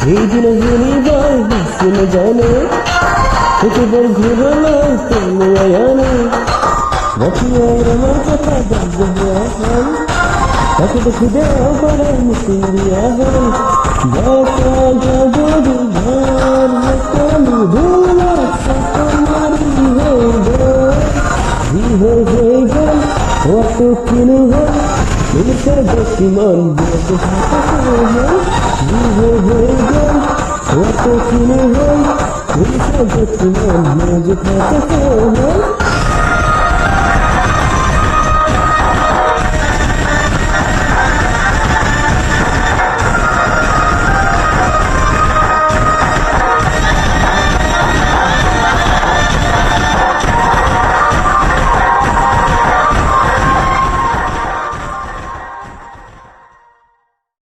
এই দিন হরিবার হাসিন জানে প্রতিবার ঘুরলো তুমি আয়ানে রাখিয়ার আমার কথা জানবে এখন তাকে দেখে দেওয়া পড়ে মুসিয়া হল দেখা যাবো ঘর হাতামি ভোলা সামারি হয়ে গেল অত কিনু হল পুলিশের বেশি মন দিয়ে হয়ে গেল অত কিনু হল পুলিশের বেশি মন দিয়ে